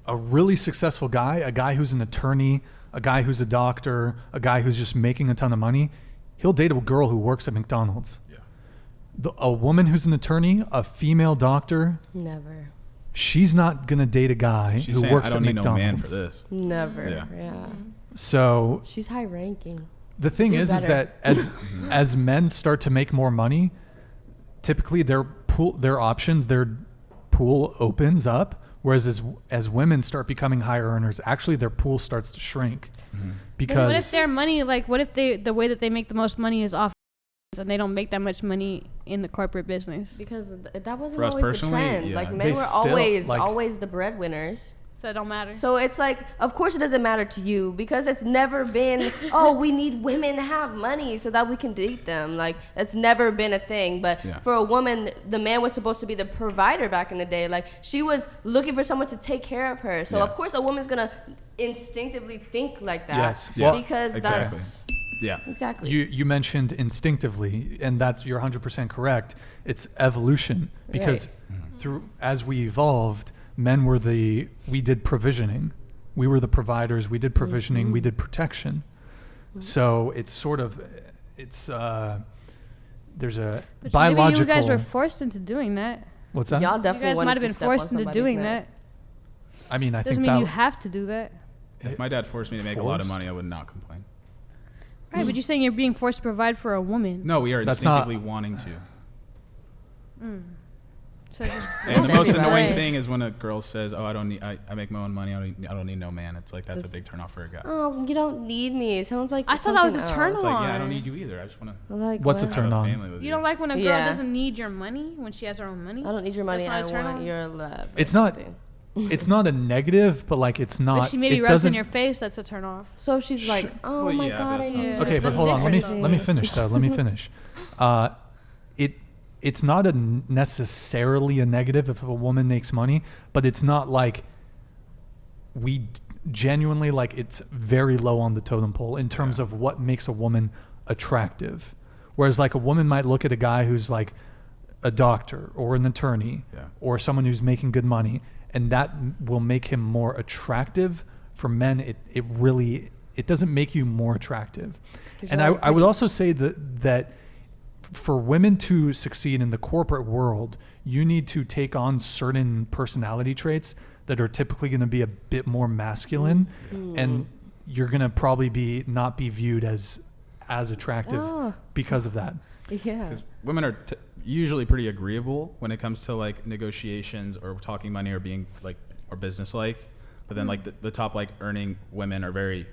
a really successful guy, a guy who's an attorney, a guy who's a doctor, a guy who's just making a ton of money, he'll date a girl who works at McDonald's. Yeah. A woman who's an attorney, a female doctor, never. She's not gonna date a guy who works at McDonald's. I don't need no man for this. Never. Yeah. So she's high ranking. The thing is that as men start to make more money, typically their pool opens up. Whereas as women start becoming higher earners, actually their pool starts to shrink. Mm-hmm. Because what if their money, like what if the way that they make the most money is off and they don't make that much money in the corporate business? Because that wasn't always the trend. Yeah. Like men were always the breadwinners. So it don't matter. So it's like, of course it doesn't matter to you because it's never been, oh, we need women to have money so that we can date them. Like, it's never been a thing. But for a woman, the man was supposed to be the provider back in the day. Like, she was looking for someone to take care of her. So, of course, a woman's going to instinctively think like that. Yes. Well, because exactly. that's... Yeah. Exactly. You mentioned instinctively, and you're 100% correct. It's evolution because as we evolved, men were we did provisioning. We were the providers. We did provisioning. Mm-hmm. We did protection. Mm-hmm. So it's sort of, there's a but biological. Maybe you guys were forced into doing that. What's that? Y'all definitely you guys might have been forced into doing that. I mean, I doesn't think mean you have to do that. If my dad forced me to make a lot of money, I would not complain. Right, but you're saying you're being forced to provide for a woman. No, we are instinctively wanting to. So and the most annoying thing is when a girl says, "Oh, I make my own money. I don't need no man." It's like that's a big turnoff for a guy. Oh, you don't need me. It sounds like I thought that was a turn on. It's like, yeah, I don't need you either. I just want to. Like, what's a turn on? You don't like when a girl doesn't need your money when she has her own money? I don't need your money. I want your love. It's not. It's not a negative, but like it's not. If she maybe rubs in your face, that's a turn off. So if she's like, "Oh my God, I need." Okay, but hold on. Let me finish though. Let me finish. It's not necessarily a negative if a woman makes money, but it's not like we genuinely like it's very low on the totem pole in terms of what makes a woman attractive. Whereas like a woman might look at a guy who's like a doctor or an attorney or someone who's making good money, and that will make him more attractive. For men, it doesn't make you more attractive. And I would also say that for women to succeed in the corporate world, you need to take on certain personality traits that are typically going to be a bit more masculine, and you're going to probably not be viewed as attractive because of that. Yeah. Because women are usually pretty agreeable when it comes to like negotiations or talking money or being like or business like, but then like the top like earning women are very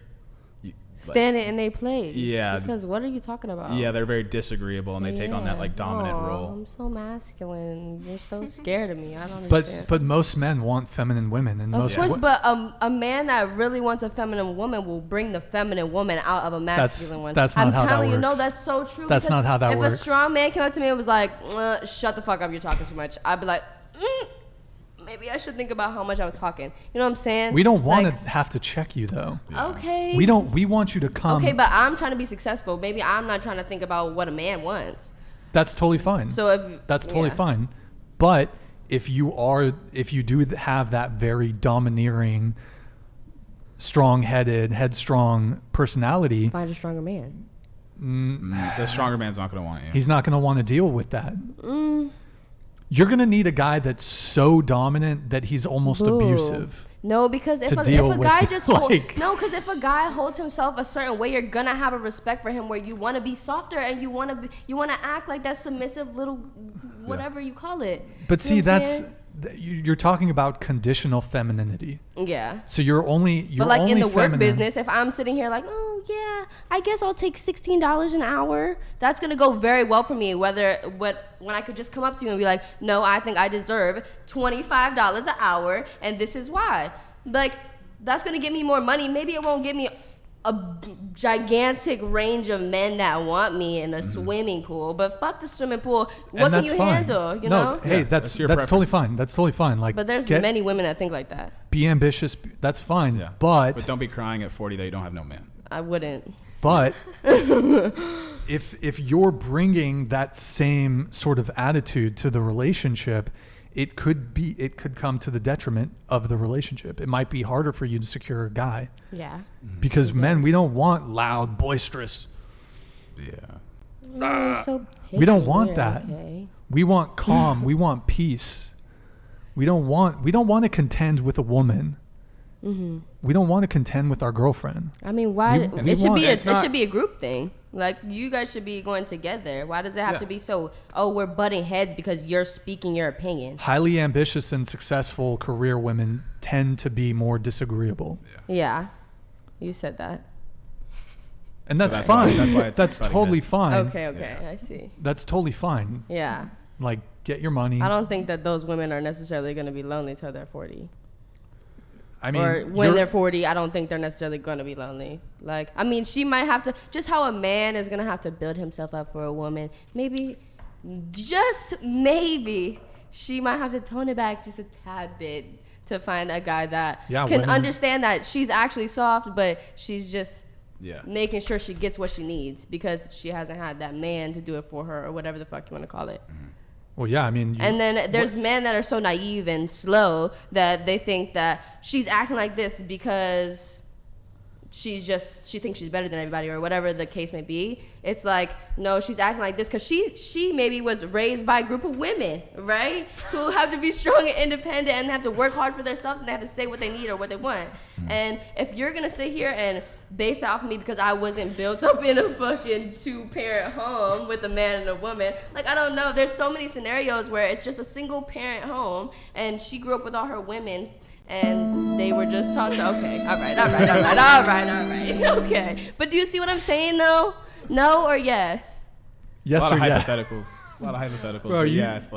standing in their place. Yeah. Because what are you talking about? Yeah, they're very disagreeable and they take on that like dominant role. I'm so masculine. You're so scared of me. I don't understand. But most men want feminine women, and of course. But a man that really wants a feminine woman will bring the feminine woman out of a masculine one. That's not how that works. I'm telling you, no, that's so true. That's not how that works. If a strong man came up to me and was like, "Shut the fuck up, you're talking too much," I'd be like, maybe I should think about how much I was talking. You know what I'm saying? We don't want to have to check you though. Yeah. Okay. We want you to come. Okay, but I'm trying to be successful. Maybe I'm not trying to think about what a man wants. That's totally fine. That's totally fine. But if you do have that very domineering, strong-headed, headstrong personality, find a stronger man. The stronger man's not going to want you. He's not going to want to deal with that. You're going to need a guy that's so dominant that he's almost abusive. No, because if a guy just because if a guy holds himself a certain way, you're going to have a respect for him where you want to be softer and you want to act like that submissive little whatever you call it. But see, you're talking about conditional femininity. Yeah. So you're only but like in the work business, if I'm sitting here like, oh yeah, I guess I'll take $16 an hour, that's gonna go very well for me. When I could just come up to you and be like, no, I think I deserve $25 an hour, and this is why. Like that's gonna get me more money. Maybe it won't get me a gigantic range of men that want me in a swimming pool, but fuck the swimming pool. What can you handle? You know? Hey, that's totally fine. That's totally fine. Like, but there's many women that think like that. Be ambitious. That's fine. Yeah. But don't be crying at 40 that you don't have no man. I wouldn't. But if you're bringing that same sort of attitude to the relationship, it could come to the detriment of the relationship. It might be harder for you to secure a guy Yeah. because men, we don't want loud, boisterous. Yeah. So We don't picky. want Yeah, that. okay. We want calm. We want peace. We don't want to contend with a woman. Mm-hmm. We don't want to contend with our girlfriend. I mean, why? We It should want- be it's it not- should be a group thing. Like, you guys should be going together. Why does it have Yeah. to be so? Oh, we're butting heads because you're speaking your opinion. Highly ambitious and successful career women tend to be more disagreeable. Yeah, you said that. And that's that's why- fine. that's why it's That's butting totally heads. fine. Okay, Yeah. I see. That's totally fine. Yeah, Like, get your money. I don't think that those women are necessarily going to be lonely till they're 40. I mean, Or when you're- they're 40, I don't think they're necessarily going to be lonely. Like, I mean, she might have to, just how a man is going to have to build himself up for a woman, maybe, just maybe, she might have to tone it back just a tad bit to find a guy that Yeah, can women- understand that she's actually soft, but she's just Yeah. making sure she gets what she needs because she hasn't had that man to do it for her or whatever the fuck you want to call it. well, yeah, I mean, And then there's men that are so naive and slow that they think that she's acting like this because she thinks she's better than everybody or whatever the case may be. It's like, no, she's acting like this because she maybe was raised by a group of women, right? Who have to be strong and independent and have to work hard for themselves and they have to say what they need or what they want. And if you're going to sit here and base it off of me because I wasn't built up in a fucking 2-parent home with a man and a woman, like, I don't know. There's so many scenarios where it's just a single parent home and she grew up with all her women and they were just taught to, okay, all right, okay. But do you see what I'm saying though? No or yes? yes a lot or of yeah. hypotheticals. A lot of hypotheticals. Bro, but you- yeah, it's like